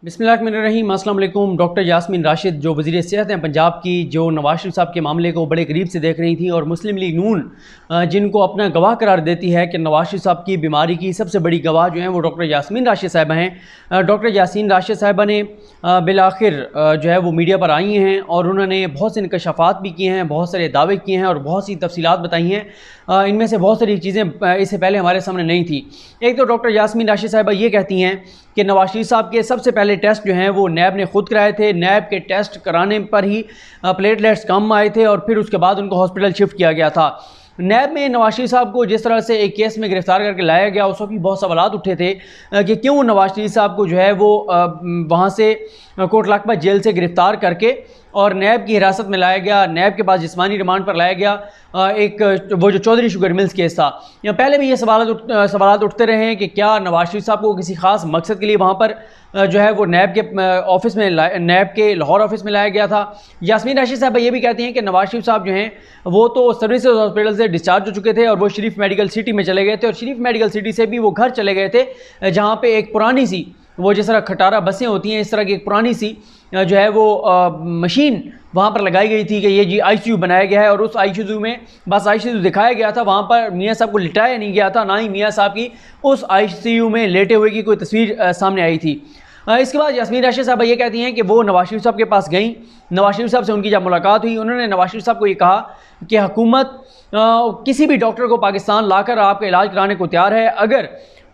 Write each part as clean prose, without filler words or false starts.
बिस्मिल्लाहिर्रहमानिर्रहीम। अस्सलाम वालेकुम। डॉक्टर यास्मीन राशिद जो वज़ीर सेहत हैं पंजाब की, जो नवाज शरीफ साहब के मामले को बड़े करीब से देख रही थी और मुस्लिम लीग नून जिनको अपना गवाह करार देती है कि नवाज शरीफ साहब की बीमारी की सबसे बड़ी गवाह जो हैं वो डॉक्टर यास्मीन राशिद साहिबा हैं। डॉक्टर यास्मीन राशिद साहिबा ने बिलाखिर जो है वो मीडिया पर आई हैं और उन्होंने बहुत से इंकशाफात भी किए हैं, बहुत सारे दावे किए हैं और बहुत सी तफसीलात बताई हैं। इनमें से बहुत सारी चीज़ें इससे पहले हमारे सामने नहीं थी। एक तो डॉक्टर यास्मीन राशिद साहिबा ये कहती हैं कि नवाज शरीफ साहब के सबसे पहले टेस्ट जो हैं वो नैब ने खुद कराए थे। नैब के टेस्ट कराने पर ही प्लेटलेट्स कम आए थे और फिर उसके बाद उनको हॉस्पिटल शिफ्ट किया गया था। नैब में नवाज शरीफ साहब को जिस तरह से एक केस में गिरफ्तार करके लाया गया, उस वक्त भी बहुत सवालात उठे थे कि क्यों नवाज शरीफ साहब को जो है वो वहाँ से कोटलाकबा जेल से गिरफ़्तार करके और नैब की हिरासत में लाया गया, नैब के पास जिस्मानी रिमांड पर लाया गया। एक वो जो चौधरी शुगर मिल्स केस था, या पहले भी ये सवालात उठते रहे हैं कि क्या नवाज शरीफ साहब को किसी ख़ास मकसद के लिए वहाँ पर जो है वो नैब के ऑफिस में नैब के लाहौर ऑफिस में लाया गया था। यास्मीन राशिद साहब ये भी कहती हैं कि नवाज शरीफ साहब जो हैं वो तो सर्विसेज हॉस्पिटल से डिस्चार्ज हो चुके थे और वो शरीफ मेडिकल सिटी में चले गए थे और शरीफ मेडिकल सिटी से भी वो घर चले गए थे जहाँ पर एक पुरानी सी, वो जिस तरह खटारा बसें होती हैं इस तरह की एक पुरानी सी जो है वो मशीन वहाँ पर लगाई गई थी कि ये जी आईसीयू बनाया गया है और उस आईसीयू में बस आईसीयू दिखाया गया था, वहाँ पर मियाँ साहब को लिटाया नहीं गया था, ना ही मियाँ साहब की उस आईसीयू में लेटे हुए की कोई तस्वीर सामने आई थी। इसके बाद यास्मीन राशिद साहब ये कहती हैं कि वो नवाज शरीफ साहब के पास गई, नवाज शरीफ साहब से उनकी जब मुलाकात हुई, उन्होंने नवाज शरीफ साहब को ये कहा कि हुकूमत किसी भी डॉक्टर को पाकिस्तान लाकर आपका इलाज कराने को तैयार है। अगर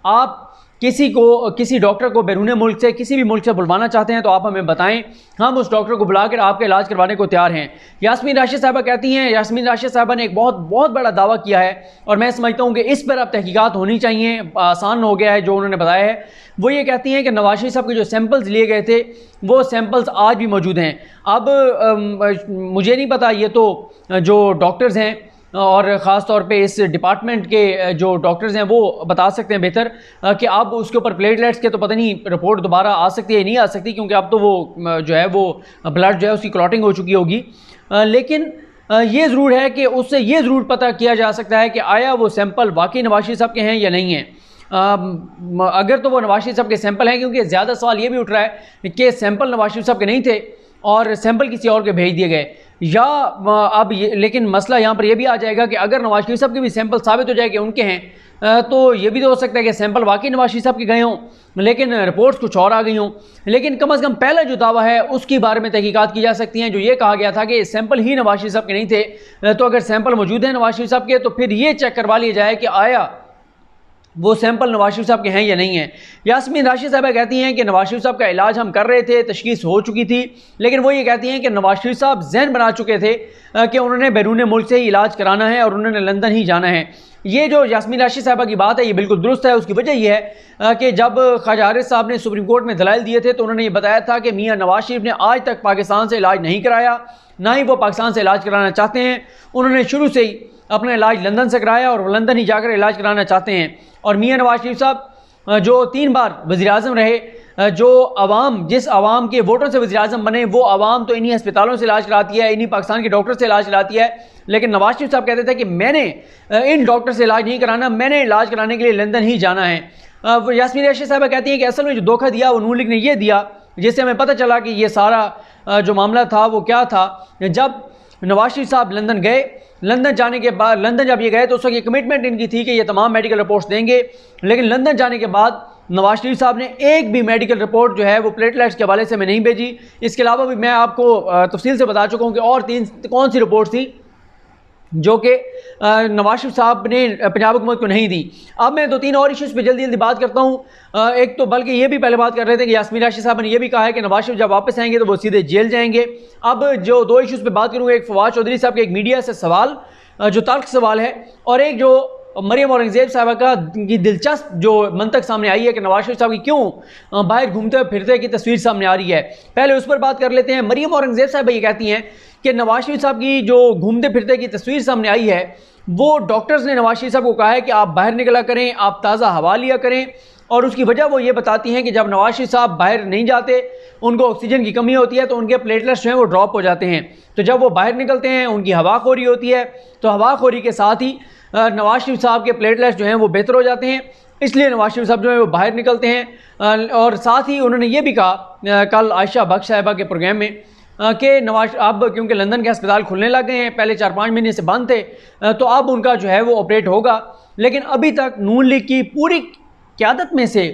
आप किसी डॉक्टर को बैरून मुल्क से किसी भी मुल्क से बुलवाना चाहते हैं तो आप हमें बताएं, हम उस डॉक्टर को बुलाकर आपका इलाज करवाने को तैयार हैं। यास्मीन राशिद साहबा कहती हैं, यास्मीन राशिद साहबा ने एक बहुत बड़ा दावा किया है और मैं समझता हूँ कि इस पर अब तहकीकात होनी चाहिए। आसान हो गया है जो उन्होंने बताया है। वो ये कहती हैं कि नवाज शरीफ साहब के जो सैंपल्स लिए गए थे वो सैंपल्स आज भी मौजूद हैं। अब मुझे नहीं पता, ये तो जो डॉक्टर्स हैं और ख़ास तौर पे इस डिपार्टमेंट के जो डॉक्टर्स हैं वो बता सकते हैं बेहतर कि अब उसके ऊपर प्लेटलेट्स के तो पता नहीं रिपोर्ट दोबारा आ सकती है नहीं आ सकती, क्योंकि अब तो वो जो है वो ब्लड जो है उसकी क्लॉटिंग हो चुकी होगी। लेकिन ये ज़रूर है कि उससे ये ज़रूर पता किया जा सकता है कि आया वो सैंपल वाकई नवाज शरीफ साहब के हैं या नहीं हैं। अगर तो वो नवाज शरीफ साहब के सैंपल हैं, क्योंकि ज़्यादा सवाल ये भी उठ रहा है कि सैंपल नवाज शरीफ साहब के नहीं थे और सैंपल किसी और के भेज दिए गए, या अब ये, लेकिन मसला यहाँ पर यह भी आ जाएगा कि अगर नवाज शरीफ साहब के भी सैंपल साबित हो जाए कि उनके हैं तो ये भी तो हो सकता है कि सैंपल वाकई नवाज शरीफ साहब के गए हों लेकिन रिपोर्ट्स कुछ और आ गई हों। लेकिन कम से कम पहला जो दावा है उसके बारे में तहकीकात की जा सकती हैं। जो ये कहा गया था कि सैंपल ही नवाज शरीफ साहब के नहीं थे, तो अगर सैंपल मौजूद हैं नवाज शरीफ साहब के तो फिर ये चेक करवा लिया जाए कि आया वो सैंपल नवाज शरीफ साहब के हैं या नहीं है। यास्मीन राशिद साहबा कहती हैं कि नवाज शरीफ साहब का इलाज हम कर रहे थे, तशखीस हो चुकी थी, लेकिन वो ये कहती हैं कि नवाज शरीफ साहब जहन बना चुके थे कि उन्होंने बैरून मुल्क से ही इलाज कराना है और उन्होंने लंदन ही जाना है। ये जो यास्मीन राशिद साहबा की बात है ये बिल्कुल दुरुस्त है। उसकी वजह यह है कि जब ख्वाजा हारिस साहब ने सुप्रीम कोर्ट में दलाइल दिए थे तो उन्होंने ये बताया था कि मियाँ नवाज शरीफ ने आज तक पाकिस्तान से इलाज नहीं कराया, ना ही वो पाकिस्तान से इलाज कराना चाहते हैं। उन्होंने शुरू से ही अपना इलाज लंदन से कराया और लंदन ही जाकर इलाज कराना चाहते हैं। और मियाँ नवाज शरीफ साहब जो 3 बार वज़ीर आज़म रहे, जो जिस आवाम के वोटों से वज़ीर आज़म बने, वो आवाम तो इन्हीं अस्पतालों से इलाज कराती है, इन्हीं पाकिस्तान के डॉक्टर से इलाज कराती है। लेकिन नवाज शरीफ साहब कहते थे कि मैंने इन डॉक्टर से इलाज नहीं कराना, मैंने इलाज कराने के लिए लंदन ही जाना है। यास्मीन राशिद साहब कहती हैं कि असल में जो धोखा दिया वो नून लीग ने ये दिया, जिससे हमें पता चला कि ये सारा जो मामला था वो क्या था। जब नवाज शरीफ साहब लंदन गए, लंदन जाने के बाद, लंदन जब ये गए तो उस वक्त ये कमिटमेंट इनकी थी कि ये तमाम मेडिकल रिपोर्ट्स देंगे, लेकिन लंदन जाने के बाद नवाज शरीफ साहब ने एक भी मेडिकल रिपोर्ट जो है वो प्लेटलेट्स के हवाले से मैं नहीं भेजी। इसके अलावा भी मैं आपको तफसील से बता चुका हूँ कि और 3 कौन सी रिपोर्ट थी जो कि नवाज शरीफ साहब ने पंजाब हुकूमत को नहीं दी। अब मैं 2-3 और इश्यूज़ पे जल्दी बात करता हूँ। एक तो बल्कि ये भी पहले बात कर रहे थे कि यास्मीन राशिद साहब ने यह भी कहा है कि नवाज शरीफ जब वापस आएंगे तो वो सीधे जेल जाएंगे। अब जो 2 इश्यूज़ पे बात करूँगा, एक फवाद चौधरी साहब के एक मीडिया से सवाल जो तल्ख सवाल है, और एक जो मरियम औरंगज़ेब साहबा का की दिलचस्प जो मंतक सामने आई है कि नवाज शरीफ साहब की क्यों बाहर घूमते फिरते की तस्वीर सामने आ रही है। पहले उस पर बात कर लेते हैं। मरियम औरंगज़ेब साहबा ये कहती हैं कि नवाज शरीफ साहब की जो घूमते फिरते की तस्वीर सामने आई है वो डॉक्टर्स ने नवाज शरीफ साहब को कहा है कि आप बाहर निकला करें, आप ताज़ा हवा लिया करें, और उसकी वजह वो ये बताती हैं कि जब नवाज शरीफ साहब बाहर नहीं जाते, उनको ऑक्सीजन की कमी होती है तो उनके प्लेटलेट्स जो हैं वो ड्रॉप हो जाते हैं। तो जब वो बाहर निकलते हैं उनकी हवाखोरी होती है, तो हवाखोरी के साथ ही नवाज शरीफ साहब के प्लेटलेट्स जो हैं वो बेहतर हो जाते हैं। इसलिए नवाज शरीफ साहब जो है वो बाहर निकलते हैं। और साथ ही उन्होंने ये भी कहा कल आयशा बख्श साहिबा के प्रोग्राम में कि नवाज अब क्योंकि लंदन के अस्पताल खुलने लग गए हैं, पहले 4-5 महीने से बंद थे, तो अब उनका जो है वो ऑपरेट होगा। लेकिन अभी तक नून लीग की पूरी क़यादत में से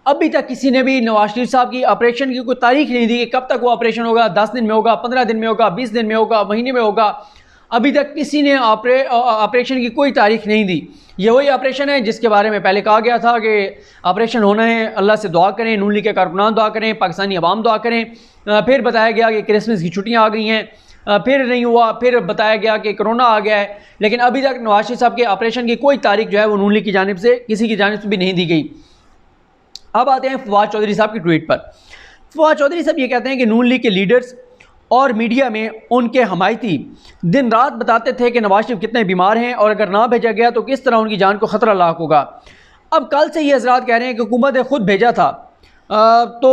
अभी तक किसी ने भी नवाज शरीफ साहब की ऑपरेशन की कोई तारीख नहीं दी कि कब तक वो ऑपरेशन होगा, 10 दिन में होगा, 15 दिन में होगा, 20 दिन में होगा, महीने में होगा। अभी तक किसी ने ऑपरेशन की कोई तारीख नहीं दी। ये वही ऑपरेशन है जिसके बारे में पहले कहा गया था कि ऑपरेशन होना है, अल्लाह से दुआ करें, नून लीग के कारकुनान दुआ करें, पाकिस्तानी अवाम दुआ करें। फिर बताया गया कि क्रिसमस की छुट्टियाँ आ गई हैं, फिर नहीं हुआ, फिर बताया गया कि कोरोना आ गया है। लेकिन अभी तक नवाज शरीफ साहब के ऑपरेशन की कोई तारीख जो है वो नून लीग की जानिब से किसी की जानिब से भी नहीं दी गई। अब आते हैं फवाद चौधरी साहब की ट्वीट पर। फवाद चौधरी साहब ये कहते हैं कि नून लीग के लीडर्स और मीडिया में उनके हमायती दिन रात बताते थे कि नवाज शरीफ कितने बीमार हैं और अगर ना भेजा गया तो किस तरह उनकी जान को ख़तरा लाक होगा। अब कल से ये हजरात कह रहे हैं कि हुकूमत ने खुद भेजा था, तो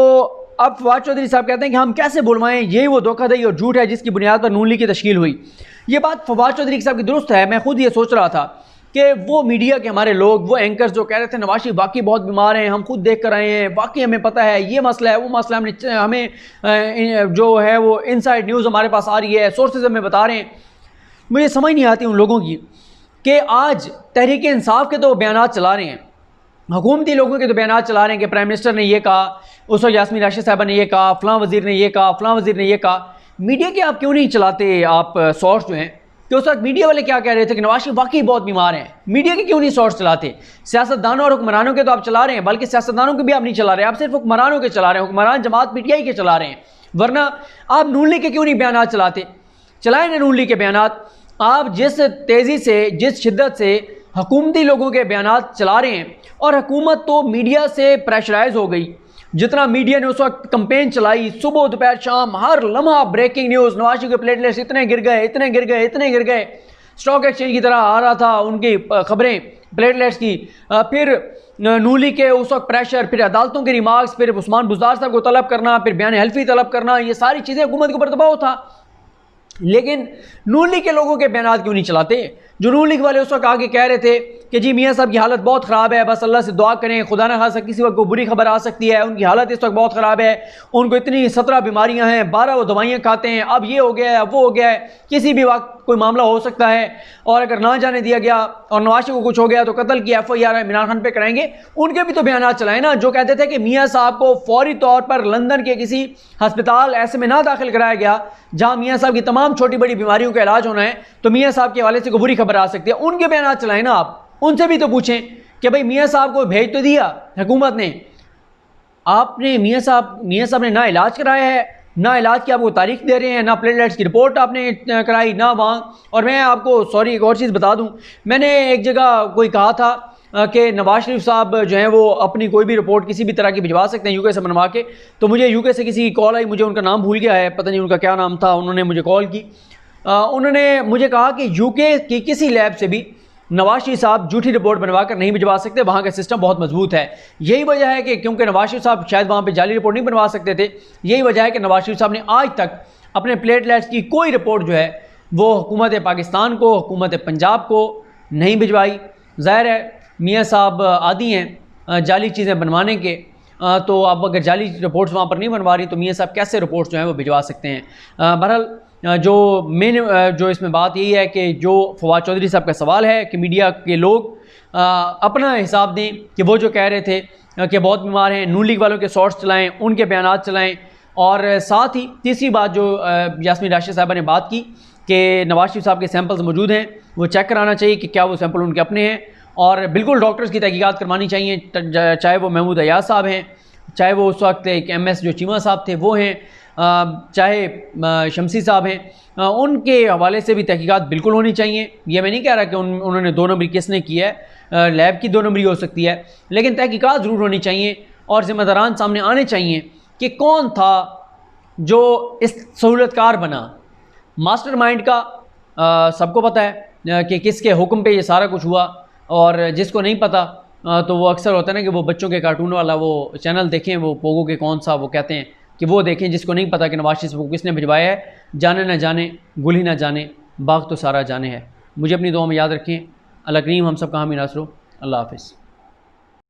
अब फवाद चौधरी साहब कहते हैं कि हम कैसे बुलवाएं, यही वो धोखाधड़ी और झूठ है जिसकी बुनियाद पर नून लीग की तश्कील हुई। ये बात फवाद चौधरी साहब की दुरुस्त है। मैं खुद ये सोच रहा था कि वो मीडिया के हमारे लोग, वो एंकर्स जो कह रहे थे नवाज शरीफ वाकई बहुत बीमार हैं, हम खुद देख कर आए हैं, वाकई हमें पता है ये मसला है वो मसला, हमें जो है वो इनसाइड न्यूज़ हमारे पास आ रही है, सोर्सेज हमें बता रहे हैं। मुझे समझ नहीं आती उन लोगों की कि आज तहरीक इंसाफ के तो बयान चला रहे हैं, हुकूमती लोगों के तो बयान चला रहे हैं कि प्राइम मिनिस्टर ने यह कहा, उस वक्त यास्मीन राशिद साहबा ने यह कहा, फ़लाँ वज़ीर ने यह कहा, फ़लाँ वज़ीर ने यह कहा। मीडिया के आप क्यों नहीं चलाते आप सोर्स जो हैं कि उस वक्त मीडिया वाले क्या कह रहे थे कि नवाज शरीफ वाकई बहुत बीमार हैं, मीडिया के क्यों नहीं सोर्स चलाते? सियासतदानों और हुक्मरानों के तो आप चला रहे हैं, बल्कि सियासतदानों के भी आप नहीं चला रहे, आप सिर्फ हुक्मरानों के चला रहे हैं, हुक्मरान जमात पीटीआई के चला रहे हैं। वरना आप नून लीग के क्यों नहीं बयान चलाते? चलाए ना नून लीग के बयान। आप जिस तेज़ी से, जिस शिद्दत से हुकूमती लोगों के बयान चला रहे हैं, और हुकूमत तो मीडिया से प्रेशराइज हो गई। जितना मीडिया ने उस वक्त कंपेन चलाई, सुबह दोपहर शाम हर लम्हा ब्रेकिंग न्यूज़, नवाज शरीफ के प्लेटलेट्स इतने गिर गए, इतने गिर गए, इतने गिर गए, स्टॉक एक्सचेंज की तरह आ रहा था उनकी खबरें प्लेटलेट्स की। फिर नून लीग के उस वक्त प्रेशर, फिर अदालतों के रिमार्क्स, फिर उस्मान बुज़दार साहब को तलब करना, फिर बयान हल्फी तलब करना, ये सारी चीज़ें हुकूमत के ऊपर दबाव था। लेकिन नून लीग के लोगों के बयान क्यों नहीं चलाते? जो नून लीग वाले उस वक्त आगे कह रहे थे कि जी मियाँ साहब की हालत बहुत ख़राब है, बस अल्लाह से दुआ करें, खुदा न खासा किसी वक्त को बुरी खबर आ सकती है, उनकी हालत इस वक्त बहुत ख़राब है, उनको इतनी 17 बीमारियां हैं, 12 वो दवाइयाँ खाते हैं, अब ये हो गया है, अब वो हो गया है, किसी भी वक्त कोई मामला हो सकता है, और अगर ना जाने दिया गया और नवाज शरीफ को कुछ हो गया तो कत्ल की FIR इमरान खान पे कराएंगे। उनके भी तो बयान चलाए ना, जो कहते थे कि मियाँ साहब को फौरी तौर पर लंदन के किसी हस्पताल ऐसे में ना दाखिल कराया गया जहाँ मियाँ साहब की तमाम छोटी बड़ी बीमारियों का इलाज होना है, तो मियाँ साहब के हवाले से कोई बुरी खबर आ सकती है। उनके बयान चलाए ना, आप उनसे भी तो पूछें कि भाई मियाँ साहब को भेज तो दिया हुकूमत ने, आपने मियाँ साहब ने ना इलाज कराया है, ना इलाज की आपको तारीख दे रहे हैं, ना प्लेटलेट्स की रिपोर्ट आपने कराई, ना वहाँ। और मैं आपको सॉरी एक और चीज़ बता दूँ, मैंने एक जगह कोई कहा था कि नवाज शरीफ साहब जो हैं वो अपनी कोई भी रिपोर्ट किसी भी तरह की भिजवा सकते हैं यूके से बनवा के। तो मुझे यूके से किसी की कॉल आई, मुझे उनका नाम भूल गया है, पता नहीं उनका क्या नाम था, उन्होंने मुझे कॉल की, उन्होंने मुझे कहा कि यूके की किसी लैब से भी नवाज शरीफ साहब झूठी रिपोर्ट बनवा कर नहीं भिजवा सकते, वहाँ का सिस्टम बहुत मजबूत है। यही वजह है कि क्योंकि नवाज शरीफ साहब शायद वहाँ पे जाली रिपोर्ट नहीं बनवा सकते थे, यही वजह है कि नवाज शरीफ साहब ने आज तक अपने प्लेटलेट्स की कोई रिपोर्ट जो है वो हुकूमत पाकिस्तान को, हुकूमत पंजाब को नहीं भिजवाई। ज़ाहिर है मियाँ साहब आदी हैं जाली चीज़ें बनवाने के, तो अब अगर जाली रिपोर्ट्स वहाँ पर नहीं बनवा रही तो मियाँ साहब कैसे रिपोर्ट्स जो हैं वो भिजवा सकते हैं? बहरहाल जो मेन जो इसमें बात यही है कि जो फवाद चौधरी साहब का सवाल है कि मीडिया के लोग अपना हिसाब दें कि वो जो कह रहे थे कि बहुत बीमार हैं, नून लीग वालों के सोर्स चलाएं, उनके बयान चलाएं। और साथ ही तीसरी बात जो यास्मीन राशिद साहबा ने बात की कि नवाज शरीफ साहब के सैंपल्स मौजूद हैं, वो चेक कराना चाहिए कि क्या वो सैंपल उनके अपने हैं, और बिल्कुल डॉक्टर्स की तहकीकात करवानी चाहिए, चाहे वो महमूद अयाज साहब हैं, चाहे वो उस वक्त एक MS जो चीमा साहब थे वो हैं, चाहे शमसी साहब हैं, उनके हवाले से भी तहकीकात बिल्कुल होनी चाहिए। ये मैं नहीं कह रहा कि उन्होंने 2 नंबरी किसने की है, लैब की 2 नंबरी हो सकती है, लेकिन तहकीकात ज़रूर होनी चाहिए और ज़िम्मेदारान सामने आने चाहिए कि कौन था जो इस सहूलतकार बना। मास्टरमाइंड का सबको पता है कि किसके हुक्म पे ये सारा कुछ हुआ, और जिसको नहीं पता तो वो अक्सर होता है ना कि वो बच्चों के कार्टून वाला वो चैनल देखें, वो पोगो के कौन सा वो कहते हैं कि वो देखें, जिसको नहीं पता कि नवाज शरीफ को किसने भिजवाया है। जाने ना जाने गुल ही ना जाने, बाग तो सारा जाने है। मुझे अपनी दुआ में याद रखें। अल्लाह करीम हम सब का हामी नासरो। अल्लाह हाफ़िज़।